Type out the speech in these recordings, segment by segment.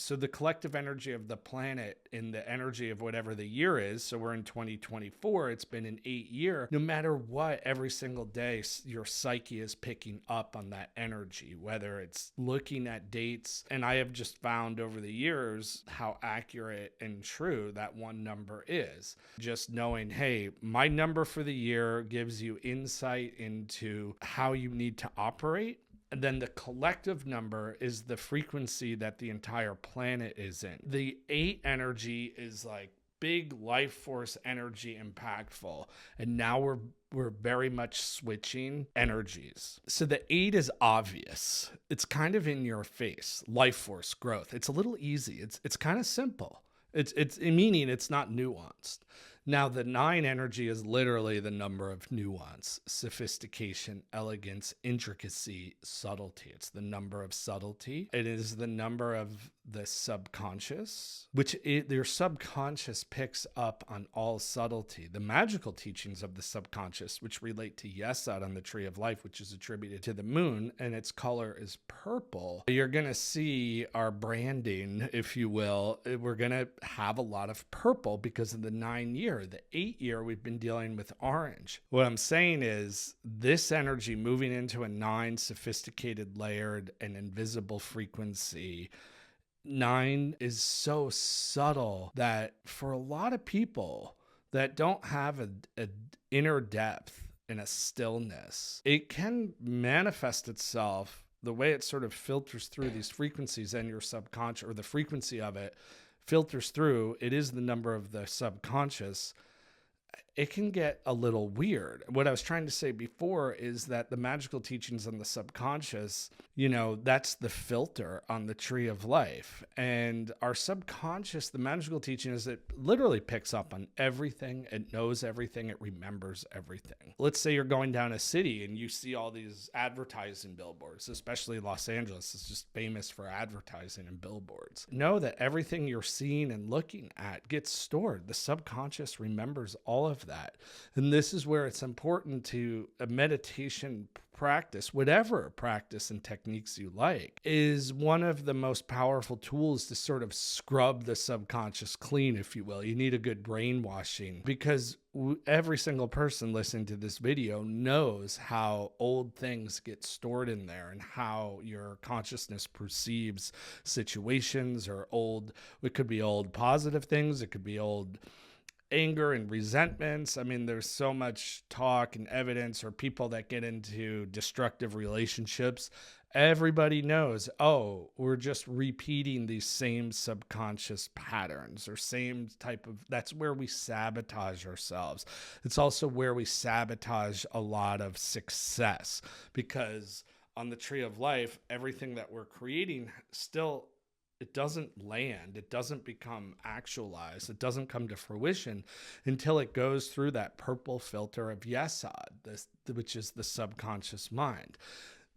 So the collective energy of the planet in the energy of whatever the year is, so we're in 2024, it's been an 8-year, no matter what, every single day, your psyche is picking up on that energy, whether it's looking at dates. And I have just found over the years how accurate and true that one number is. Just knowing, hey, my number for the year gives you insight into how you need to operate. And then the collective number is the frequency that the entire planet is in. The 8 energy is like big life force energy, impactful. And now we're very much switching energies. So the 8 is obvious. It's kind of in your face. Life force, growth. It's a little easy. It's kind of simple. It's meaning it's not nuanced. Now, the 9 energy is literally the number of nuance, sophistication, elegance, intricacy, subtlety. It's the number of subtlety. It is the number of the subconscious, your subconscious picks up on all subtlety. The magical teachings of the subconscious, which relate to Yesod on the Tree of Life, which is attributed to the moon, and its color is purple. You're going to see our branding, if you will. We're going to have a lot of purple because of the 9-year. The 8-year, we've been dealing with orange. What I'm saying is this energy moving into a 9 sophisticated, layered, and invisible frequency. 9 is so subtle that for a lot of people that don't have a inner depth and a stillness, it can manifest itself the way it sort of filters through these frequencies and your subconscious, or the frequency of it filters through. It is the number of the subconscious. It can get a little weird. What I was trying to say before is that the magical teachings on the subconscious, that's the filter on the Tree of Life. And our subconscious, the magical teaching is it literally picks up on everything. It knows everything. It remembers everything. Let's say you're going down a city and you see all these advertising billboards, especially Los Angeles is just famous for advertising and billboards. Know that everything you're seeing and looking at gets stored. The subconscious remembers all of that. And this is where it's important to a meditation practice, whatever practice and techniques you like, is one of the most powerful tools to sort of scrub the subconscious clean, if you will. You need a good brainwashing because every single person listening to this video knows how old things get stored in there and how your consciousness perceives situations, or it could be old positive things. It could be old anger and resentments. I mean, there's so much talk and evidence, or people that get into destructive relationships. Everybody knows, we're just repeating these same subconscious patterns or same type of, that's where we sabotage ourselves. It's also where we sabotage a lot of success, because on the Tree of Life, everything that we're creating still, it doesn't land. It doesn't become actualized. It doesn't come to fruition until it goes through that purple filter of Yesod, which is the subconscious mind.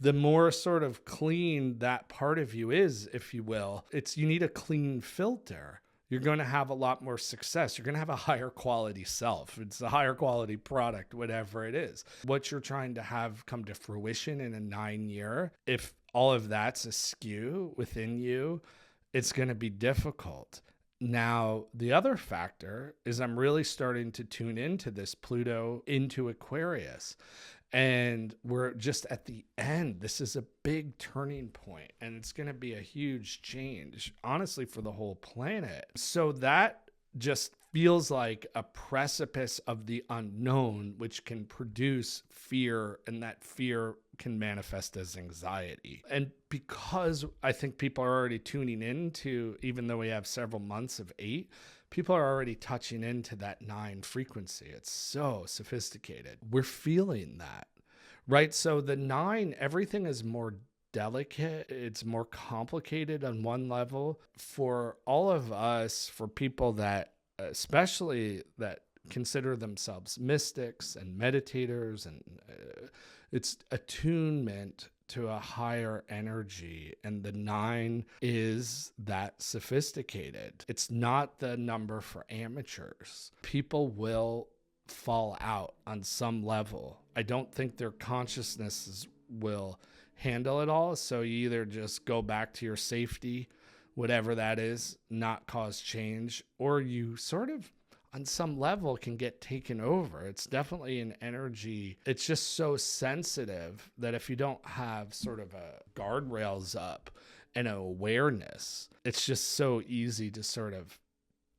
The more sort of clean that part of you is, if you will, you need a clean filter. You're going to have a lot more success. You're going to have a higher quality self. It's a higher quality product, whatever it is. What you're trying to have come to fruition in a 9-year, if all of that's askew within you, it's going to be difficult. Now, the other factor is I'm really starting to tune into this Pluto into Aquarius. And we're just at the end. This is a big turning point, and it's going to be a huge change, honestly, for the whole planet. So that just feels like a precipice of the unknown, which can produce fear, and that fear can manifest as anxiety. And because I think people are already tuning into, even though we have several months of 8, people are already touching into that 9 frequency. It's so sophisticated. We're feeling that, right? So the 9, everything is more delicate. It's more complicated on one level. For all of us, for people that, especially that consider themselves mystics and meditators, and it's attunement to a higher energy. And the 9 is that sophisticated. It's not the number for amateurs. People will fall out on some level. I don't think their consciousnesses will handle it all. So you either just go back to your safety whatever that is, not cause change, or you sort of on some level can get taken over. It's definitely an energy. It's just so sensitive that if you don't have sort of a guardrails up and an awareness, it's just so easy to sort of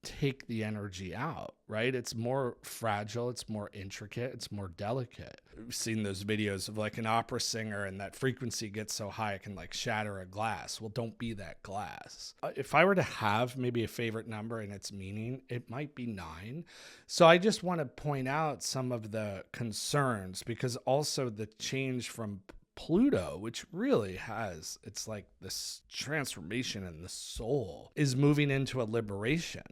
take the energy out, right? It's more fragile, it's more intricate, it's more delicate. We've seen those videos of like an opera singer and that frequency gets so high it can like shatter a glass. Well, don't be that glass. If I were to have maybe a favorite number and its meaning, it might be 9. So I just want to point out some of the concerns, because also the change from Pluto, which really has, it's like this transformation in the soul, is moving into a liberation.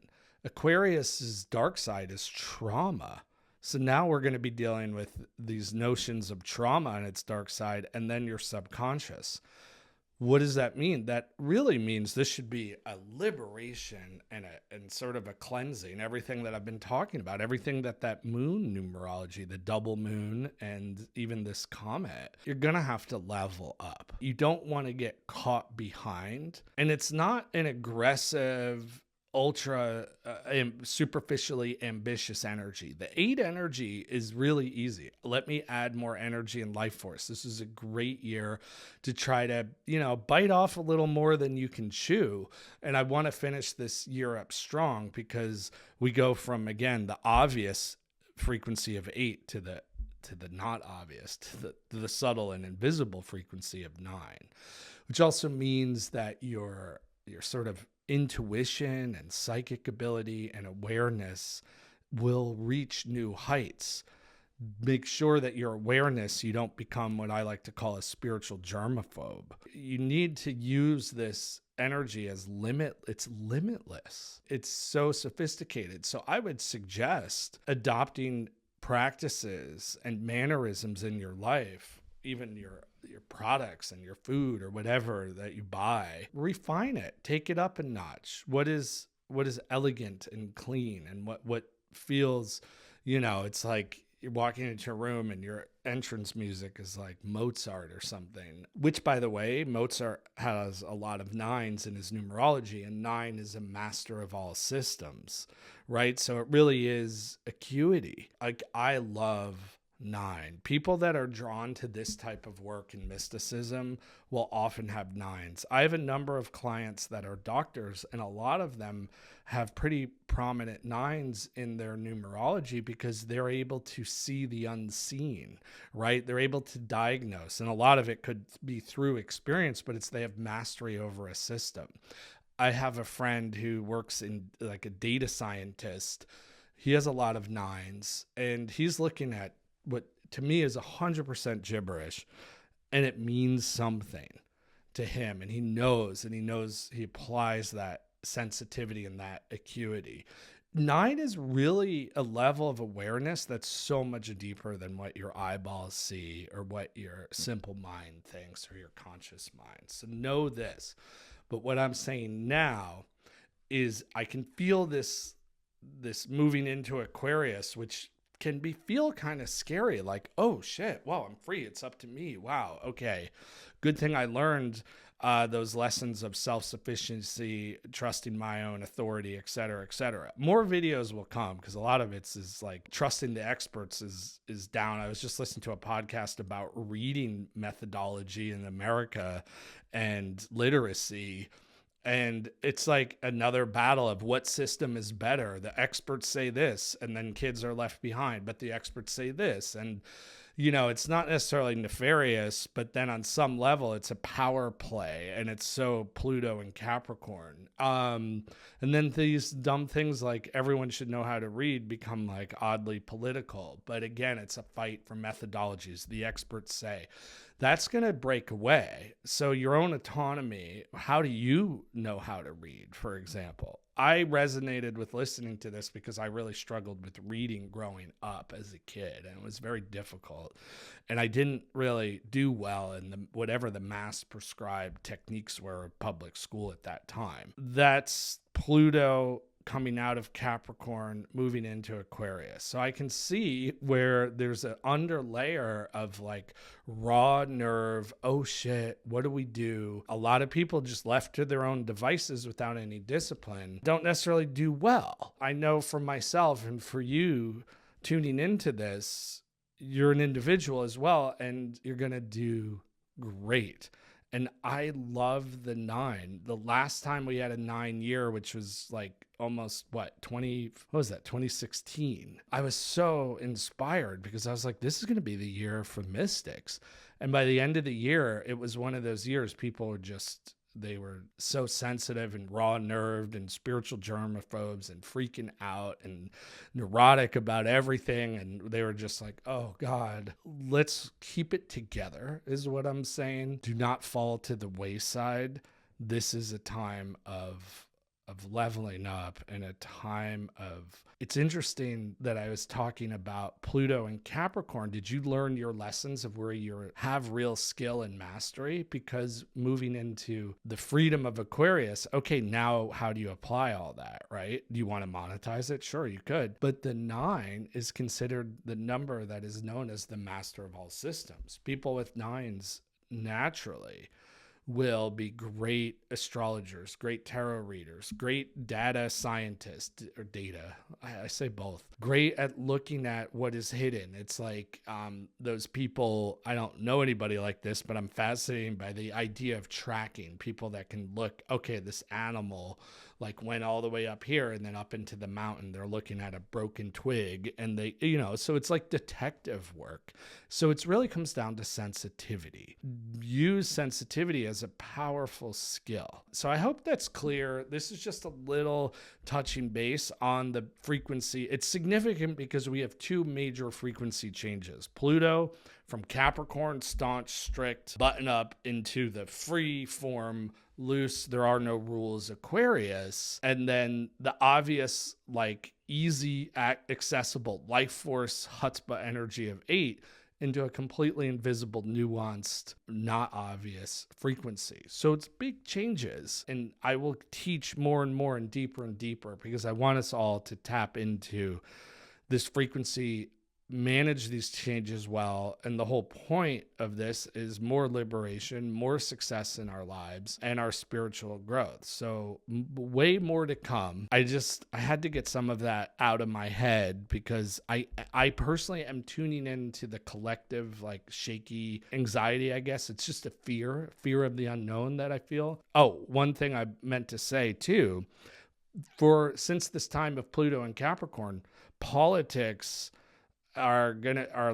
Aquarius's dark side is trauma. So now we're going to be dealing with these notions of trauma on its dark side, and then your subconscious. What does that mean? That really means this should be a liberation and sort of a cleansing. Everything that I've been talking about, everything that moon numerology, the double moon, and even this comet, you're going to have to level up. You don't want to get caught behind. And it's not an aggressive, ultra superficially ambitious energy. The 8 energy is really easy. Let me add more energy and life force. This is a great year to try to, bite off a little more than you can chew. And I want to finish this year up strong, because we go from, again, the obvious frequency of 8 to the not obvious, to the subtle and invisible frequency of 9, which also means that your sort of intuition and psychic ability and awareness will reach new heights. Make sure that your awareness, you don't become what I like to call a spiritual germaphobe. You need to use this energy as it's limitless. It's so sophisticated. So I would suggest adopting practices and mannerisms in your life, even your products and your food or whatever that you buy. Refine it, take it up a notch. What is elegant and clean, and what feels, it's like you're walking into a room and your entrance music is like Mozart or something, which, by the way, Mozart has a lot of 9s in his numerology, and 9 is a master of all systems, right? So it really is acuity. Like, I love 9. People that are drawn to this type of work and mysticism will often have 9s. I have a number of clients that are doctors, and a lot of them have pretty prominent 9s in their numerology because they're able to see the unseen, right? They're able to diagnose, and a lot of it could be through experience, but they have mastery over a system. I have a friend who works in like a data scientist. He has a lot of 9s, and he's looking at what to me is 100% gibberish, and it means something to him, and he applies that sensitivity and that acuity. 9 is really a level of awareness that's so much deeper than what your eyeballs see or what your simple mind thinks or your conscious mind. So know this. But what I'm saying now is I can feel this moving into Aquarius, which can feel kind of scary, like, oh shit, well, I'm free, it's up to me. Wow, okay. Good thing I learned those lessons of self-sufficiency, trusting my own authority, et cetera, et cetera. More videos will come, because a lot of it's is like trusting the experts is down. I was just listening to a podcast about reading methodology in America and literacy. And it's like another battle of what system is better. The experts say this, and then kids are left behind, but the experts say this. And, it's not necessarily nefarious, but then on some level, it's a power play, and it's so Pluto and Capricorn. And then these dumb things like everyone should know how to read become like oddly political. But again, it's a fight for methodologies. The experts say. That's going to break away. So your own autonomy, how do you know how to read, for example? I resonated with listening to this because I really struggled with reading growing up as a kid, and it was very difficult. And I didn't really do well in whatever the mass prescribed techniques were of public school at that time. That's Pluto, coming out of Capricorn, moving into Aquarius. So I can see where there's an under layer of like raw nerve. Oh shit, what do we do? A lot of people just left to their own devices without any discipline don't necessarily do well. I know for myself and for you tuning into this, you're an individual as well, and you're going to do great. And I love the 9. The last time we had a 9 year, which was like almost 2016. I was so inspired because I was like, this is going to be the year for mystics. And by the end of the year, it was one of those years people were just, they were so sensitive and raw nerved and spiritual germaphobes and freaking out and neurotic about everything. And they were just like, oh God, let's keep it together is what I'm saying. Do not fall to the wayside. This is a time of leveling up and a time of, it's interesting that I was talking about Pluto and Capricorn. Did you learn your lessons of where you have real skill and mastery? Because moving into the freedom of Aquarius, okay, now how do you apply all that, right? Do you want to monetize it? Sure, you could. But the 9 is considered the number that is known as the master of all systems. People with 9s naturally will be great astrologers, great tarot readers, great data scientists, or data, I say both, great at looking at what is hidden. It's like those people, I don't know anybody like this, but I'm fascinated by the idea of tracking people that can look, okay, this animal like went all the way up here and then up into the mountain. They're looking at a broken twig and they, so it's like detective work. So it really comes down to sensitivity. Use sensitivity as a powerful skill. So I hope that's clear. This is just a little touching base on the frequency. It's significant because we have 2 major frequency changes. Pluto from Capricorn, staunch, strict, button up, into the free form, loose, there are no rules Aquarius. And then the obvious, like easy, accessible life force, chutzpah energy of 8 into a completely invisible, nuanced, not obvious frequency. So it's big changes. And I will teach more and more and deeper because I want us all to tap into this frequency, manage these changes well. And the whole point of this is more liberation, more success in our lives, and our spiritual growth. So way more to come. I had to get some of that out of my head because I personally am tuning into the collective, like shaky anxiety, I guess. It's just a fear of the unknown that I feel. Oh, one thing I meant to say too, since this time of Pluto and Capricorn, politics are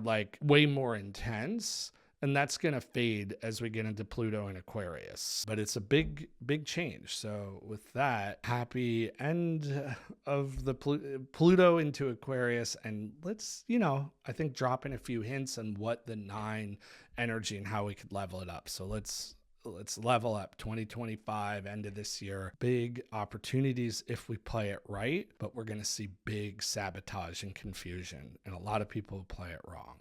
like way more intense, and that's gonna fade as we get into Pluto and Aquarius. But it's a big change. So with that, happy end of the Pluto into Aquarius, and let's I think drop in a few hints on what the 9 energy and how we could level it up. So let's level up 2025, end of this year. Big opportunities if we play it right, but we're going to see big sabotage and confusion, and a lot of people play it wrong.